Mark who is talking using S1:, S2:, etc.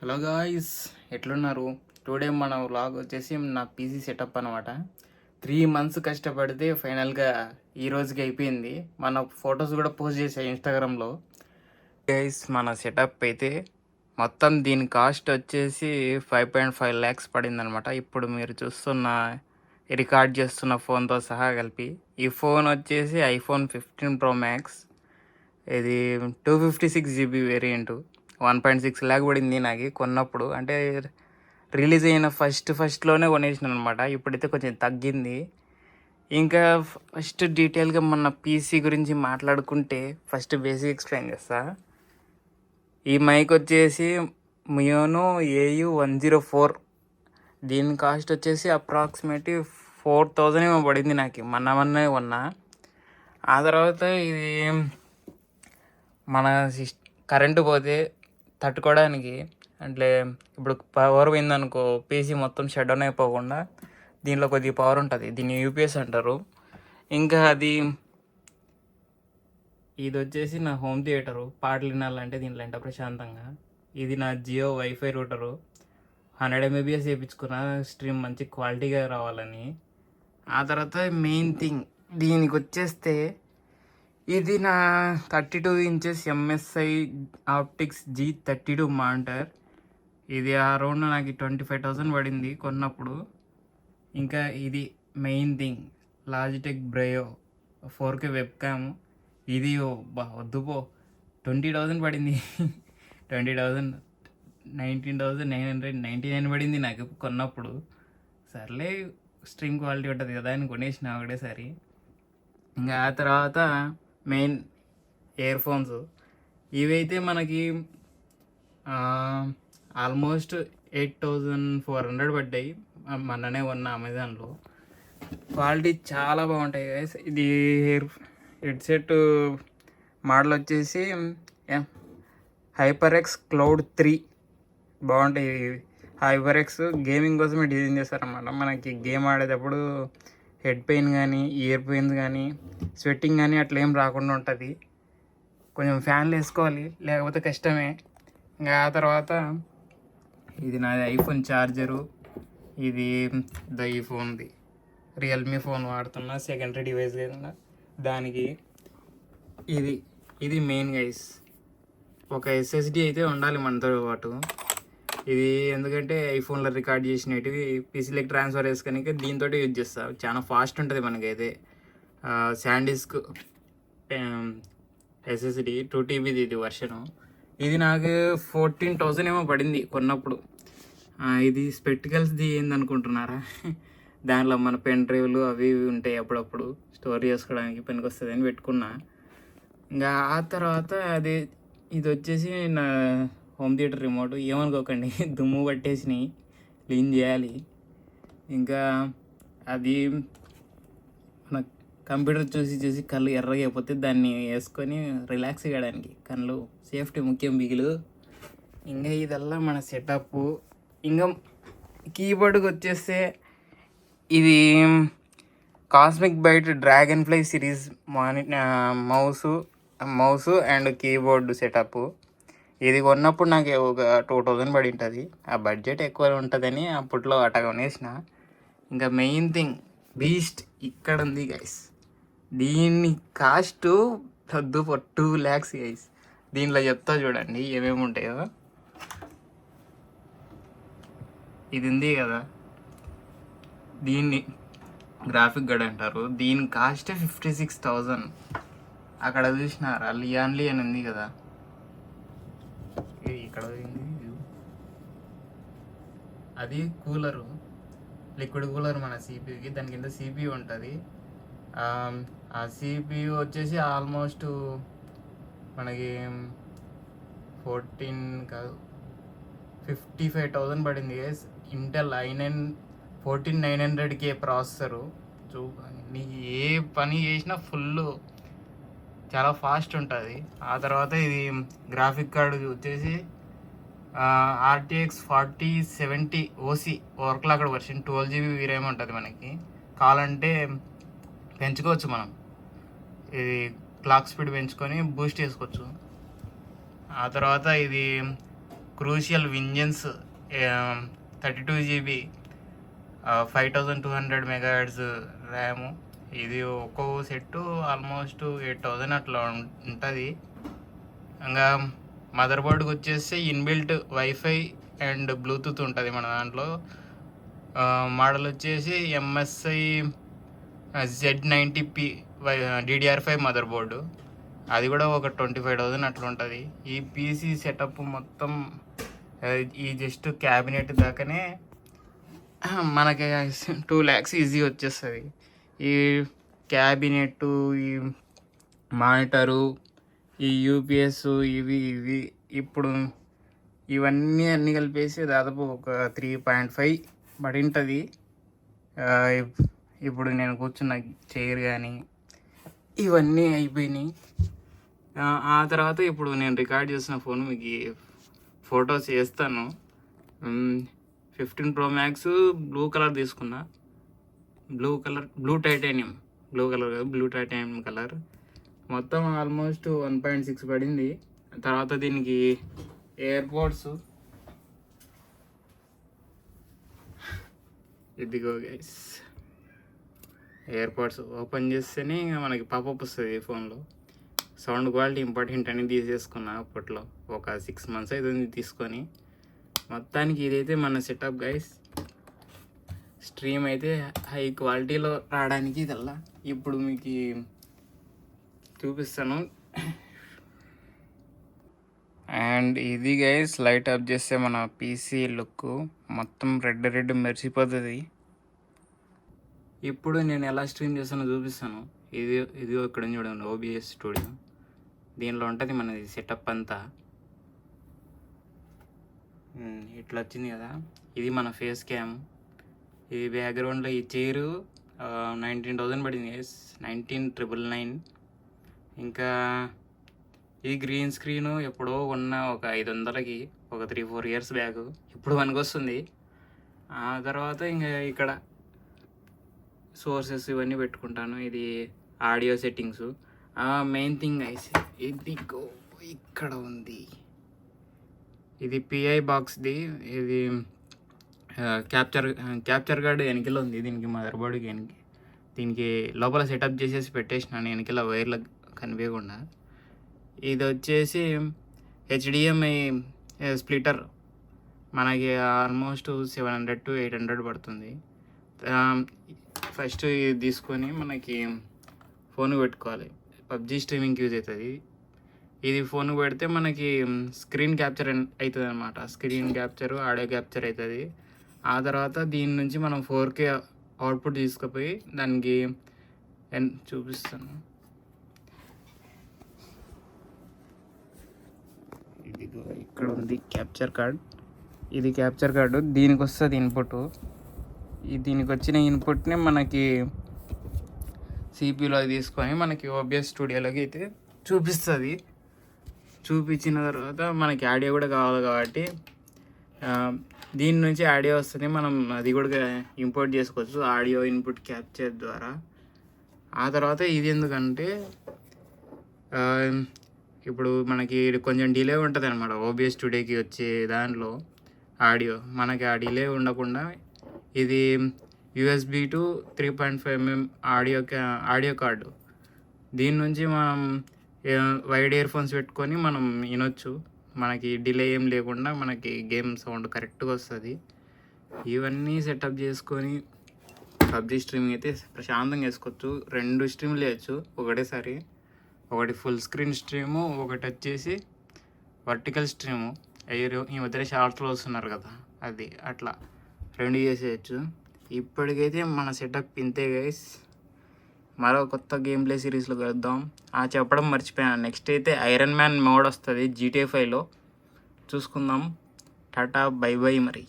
S1: Hello guys, ఎట్లున్నారు? Today మన vlog వచ్చేసి నా పీసీ సెటప్ అనమాట. 3 months కష్టపడితే ఫైనల్గా ఈ రోజుకి అయిపోయింది. మన ఫొటోస్ కూడా పోస్ట్ చేసాయి ఇన్స్టాగ్రామ్లో. గైస్, మన సెటప్ అయితే మొత్తం దీని కాస్ట్ వచ్చేసి 5.5 lakhs పడిందనమాట. ఇప్పుడు మీరు చూస్తున్న రికార్డ్ చేస్తున్న ఫోన్తో సహా కలిపి. ఈ ఫోన్ వచ్చేసి ఐఫోన్ 15 Pro Max. ఇది 256 GB వేరియంటు. 1.6 lakh పడింది నాకు కొన్నప్పుడు. అంటే రిలీజ్ అయిన ఫస్ట్లోనే కొనేసిన అనమాట. ఇప్పుడైతే కొంచెం తగ్గింది. ఇంకా ఫస్ట్ డీటెయిల్గా మన పీసీ గురించి మాట్లాడుకుంటే ఫస్ట్ బేసిక్ ఎక్స్ప్లెయిన్ చేస్తా. ఈ మైక్ వచ్చేసి మియోనో AU104. దీని కాస్ట్ వచ్చేసి అప్రాక్సిమేట్లీ 4,000 ఏమో పడింది నాకు మొన్నే కొన్నా. ఆ తర్వాత ఇది మన కరెంటు పోతే తట్టుకోవడానికి, అంటే ఇప్పుడు పవర్ పోయిందనుకో పీసీ మొత్తం షట్ డౌన్ అయిపోకుండా దీనిలో కొద్దిగా పవర్ ఉంటుంది. దీన్ని యూపీఎస్ అంటారు. ఇంకా ఇది వచ్చేసి నా హోమ్ థియేటరు. పాటలు వినాలంటే దీంట్లో ఎంట ప్రశాంతంగా. ఇది నా జియో వైఫై రూటరు. 100 MBPS వేయించుకున్న స్ట్రీమ్ మంచి క్వాలిటీగా రావాలని. ఆ తర్వాత మెయిన్ థింగ్ దీనికి వచ్చేస్తే ఇది నా 32 inches MSI optics G32 monitor. ఇది అరౌండ్ నాకు 25,000 పడింది కొన్నప్పుడు. ఇంకా ఇది main thing Logitech బ్రేయో 4K webcam. ఇది వద్దుపో 20,000 పడింది. 20,000 19,999 పడింది నాకు కొన్నప్పుడు. సర్లే, స్ట్రీమ్ క్వాలిటీ ఉంటుంది కదా అని కొనేసిన ఒకటేసారి. ఇంకా ఆ తర్వాత మెయిన్ ఇయర్ ఫోన్స్. ఇవైతే మనకి ఆల్మోస్ట్ 8,400 పడ్డాయి. మొన్ననే కొన్న అమెజాన్లో. క్వాలిటీ చాలా బాగుంటాయి గైస్. ఇది హెడ్సెట్ మోడల్ వచ్చేసి HyperX Cloud 3 బాగుంటాయి. HyperX గేమింగ్ కోసమే డిజైన్ చేస్తారన్నమాట. మనకి గేమ్ ఆడేటప్పుడు హెడ్ పెయిన్ కానీ, ఇయర్ పెయిన్స్ కానీ, స్వెట్టింగ్ కానీ అట్లా ఏం రాకుండా ఉంటుంది. కొంచెం ఫ్యాన్లు వేసుకోవాలి, లేకపోతే కష్టమే. ఇంకా ఆ తర్వాత ఇది నాది ఐఫోన్ ఛార్జరు. ఇది ఈ ఫోన్ది రియల్మీ ఫోన్ వాడుతున్నా, సెకండరీ డివైస్ కదా దానికి. ఇది మెయిన్ గైస్. ఒక SSD అయితే ఉండాలి మనతో పాటు. ఇది ఎందుకంటే ఐఫోన్లో రికార్డ్ చేసినవి పీసీలోకి ట్రాన్స్ఫర్ చేసుకొని దీంతో యూజ్ చేస్తా. చాలా ఫాస్ట్ ఉంటుంది మనకైతే. శాండిస్క్ SSD 2 TB ఇది వర్షను. ఇది నాకు 14,000 ఏమో పడింది కొన్నప్పుడు. ఇది స్పెక్టికల్స్ది ఏందనుకుంటున్నారా? దానిలో మన పెన్ డ్రైవ్లు అవి ఇవి ఉంటాయి, అప్పుడప్పుడు స్టోర్ చేసుకోవడానికి పనికి వస్తుంది అని పెట్టుకున్నా. ఇంకా ఆ తర్వాత ఇది వచ్చేసి నా హోమ్ థియేటర్ రిమోట్. ఏమనుకోకండి, దుమ్ము పట్టేసినాయి, క్లీన్ చేయాలి. ఇంకా అది మన కంప్యూటర్ చూసి కళ్ళు ఎర్రగా అయిపోతే దాన్ని వేసుకొని రిలాక్స్ చేయడానికి. కళ్ళు సేఫ్టీ ముఖ్యం బిగులు. ఇంకా ఇదల్లా మన సెటప్. ఇంకా కీబోర్డ్కి వచ్చేస్తే ఇది Cosmic Byte Dragonfly series mouse and keyboard setup. ఇది కొన్నప్పుడు నాకు ఒక 2,000 పడి ఉంటుంది. ఆ బడ్జెట్ ఎక్కువ ఉంటుందని అప్పట్లో అట్లా కొనేసిన. ఇంకా మెయిన్ థింగ్ బీస్ట్ ఇక్కడ ఉంది గైస్. దీని కాస్ట్ 2 lakhs గైస్. దీంట్లో చెప్తా చూడండి ఏమేమి ఉంటాయో. ఇది ఉంది కదా, దీన్ని గ్రాఫిక్ గడ్ అంటారు. దీని కాస్ట్ 56,000. అక్కడ చూసినారా లియాన్లీ అని ఉంది కదా, ఇక్కడ అది కూలరు, లిక్విడ్ కూలర్ మన CPU. దాని కింద CPU ఉంటుంది. ఆ CPU వచ్చేసి ఆల్మోస్ట్ మనకి 55,000 పడింది. Intel i9 14900K processor. నీకు ఏ పని చేసినా చాలా ఫాస్ట్ ఉంటుంది. ఆ తర్వాత ఇది గ్రాఫిక్ కార్డు వచ్చేసి RTX 4070 OC ఓవర్క్లాక్డ్ వర్షన్. 12 GB వీరేమో ఉంటుంది. మనకి కావాలంటే పెంచుకోవచ్చు మనం. ఇది క్లాక్ స్పీడ్ పెంచుకొని బూస్ట్ చేసుకోవచ్చు. ఆ తర్వాత ఇది క్రూషియల్ వింజన్స్ 32 GB 5200 MHz ర్యాము. ఇది ఒక్కో సెట్టు ఆల్మోస్ట్ 8000 అట్లా ఉంటుంది. ఇంకా మదర్ బోర్డ్కి వచ్చేసి ఇన్బిల్ట్ వైఫై అండ్ బ్లూటూత్ ఉంటుంది మన దాంట్లో. మోడల్ వచ్చేసి MSI Z90P DDR5 mother board. అది కూడా ఒక 25,000 అట్లా ఉంటుంది. ఈ పీసీ సెటప్ మొత్తం ఈ జస్ట్ క్యాబినెట్ దాకానే మనకి 2 lakhs ఈజీ వచ్చేస్తుంది. ఈ క్యాబినెట్, ఈ మానిటరు, ఈ యూపీఎస్, ఇవి ఇప్పుడు ఇవన్నీ కలిపేసి దాదాపు ఒక 3.5 పడి ఉంటుంది. ఇప్పుడు నేను కూర్చున్న చైర్ కానీ ఇవన్నీ అయిపోయినాయి. ఆ తర్వాత ఇప్పుడు నేను రికార్డ్ చేసిన ఫోన్ మీకు ఫొటోస్ చేస్తాను. 15 Pro Max బ్లూ కలర్ తీసుకున్నా. Blue titanium colour. మొత్తం ఆల్మోస్ట్ 1.6 పడింది. తర్వాత దీనికి ఎయిర్పోర్ట్స్ ఇదిగో గైస్, ఎయిర్పోర్ట్స్ ఓపెన్ చేస్తేనే ఇంకా మనకి పాపప్ వస్తుంది ఫోన్లో. సౌండ్ క్వాలిటీ ఇంపార్టెంట్ అని తీసేసుకున్నా అప్పట్లో. ఒక 6 months అవుతుంది తీసుకొని. మొత్తానికి ఇదైతే మన సెటప్ గైస్. స్ట్రీమ్ అయితే హై క్వాలిటీలో రావడానికి ఇదల్లా ఇప్పుడు మీకు చూపిస్తాను. అండ్ ఇది గైస్ లైట్ ఆఫ్ చేస్తే మన పీసీ లుక్ మొత్తం రెడ్ మెరిసిపోతుంది. ఇప్పుడు నేను ఎలా స్ట్రీమ్ చేస్తానో చూపిస్తాను. ఇది ఇక్కడ చూడండి, OBS స్టూడియో. దీనిలో ఉంటుంది మనది సెటప్ అంతా. ఇట్లా వచ్చింది కదా, ఇది మన ఫేస్ క్యామ్. ఇది బ్యాక్గ్రౌండ్లో ఈ చైరు 19,000 పడింది గైస్, 19,999. ఇంకా ఈ గ్రీన్ స్క్రీను ఎప్పుడో ఉన్న ఒక 500కి ఒక 3-4 years బ్యాక్, ఇప్పుడు మనకు వస్తుంది. ఆ తర్వాత ఇంకా ఇక్కడ సోర్సెస్ ఇవన్నీ పెట్టుకుంటాను. ఇది audio settings. Main thing guys, ఇదిగో ఇక్కడ ఉంది. ఇది PI బాక్స్ది. ఇది క్యాప్చర్ కార్డ్ వెనకలో ఉంది. దీనికి మదర్ బోర్డ్కి దీనికి లోపల సెటప్ చేసేసి పెట్టేసినాను వెనకల వైర్లు కనిపించకుండా. ఇది వచ్చేసి HDMI స్ప్లిటర్. మనకి ఆల్మోస్ట్ 700 to 800 పడుతుంది. ఫస్ట్ ఇది తీసుకొని మనకి ఫోన్కి పెట్టుకోవాలి. PUBG స్ట్రీమింగ్కి యూజ్ అవుతుంది. ఇది ఫోన్కి పెడితే మనకి స్క్రీన్ క్యాప్చర్ అవుతుంది అనమాట. స్క్రీన్ క్యాప్చర్, ఆడియో క్యాప్చర్ అవుతుంది. ఆ తర్వాత దీని నుంచి మనం 4K అవుట్పుట్ తీసుకుపోయి దానికి చూపిస్తాను. ఇదిగో ఇక్కడ ఉంది క్యాప్చర్ కార్డ్. ఇది క్యాప్చర్ కార్డు. దీనికి వస్తుంది ఇన్పుట్. దీనికి వచ్చిన ఇన్పుట్ని మనకి CPU తీసుకొని మనకి OBS స్టూడియోలోకి అయితే చూపిస్తుంది. చూపించిన తర్వాత మనకి ఆడియో కూడా కావాలి కాబట్టి దీని నుంచి ఆడియో వస్తుంది. మనం అది కూడా ఇంపోర్ట్ చేసుకోవచ్చు ఆడియో ఇన్పుట్ క్యాప్చర్ ద్వారా. ఆ తర్వాత ఇది ఎందుకంటే ఇప్పుడు మనకి కొంచెం డిలే ఉంటుంది అనమాట OBS స్టూడియోకి వచ్చే దాంట్లో ఆడియో. మనకి ఆ డిలే ఉండకుండా ఇది USB to 3.5mm audio card. దీని నుంచి మనం వైడ్ ఇయర్ ఫోన్స్ పెట్టుకొని మనం వినొచ్చు. మనకి డిలే ఏం లేకుండా మనకి గేమ్ సౌండ్ కరెక్ట్గా వస్తుంది. ఇవన్నీ సెటప్ చేసుకొని PUBG స్ట్రీమింగ్ అయితే ప్రశాంతంగా వేసుకోవచ్చు. 2 స్ట్రీమ్లు వేయచ్చు ఒకటేసారి. ఒకటి ఫుల్ స్క్రీన్ స్ట్రీము, ఒకటి వచ్చేసి వర్టికల్ స్ట్రీము. ఈ మధ్య షార్ట్స్లో వస్తున్నారు కదా, అది అట్లా 2 చేసేయచ్చు. ఇప్పటికైతే మన సెటప్ ఇంతే గైస్. మరో కొత్త గేమ్ ప్లే సిరీస్లో కలుద్దాం. చెప్పడం మర్చిపోయాను, నెక్స్ట్ అయితే ఐరన్ మ్యాన్ మోడ్ వస్తుంది GTA 5లో. చూసుకుందాం. టాటా బై బై మరి.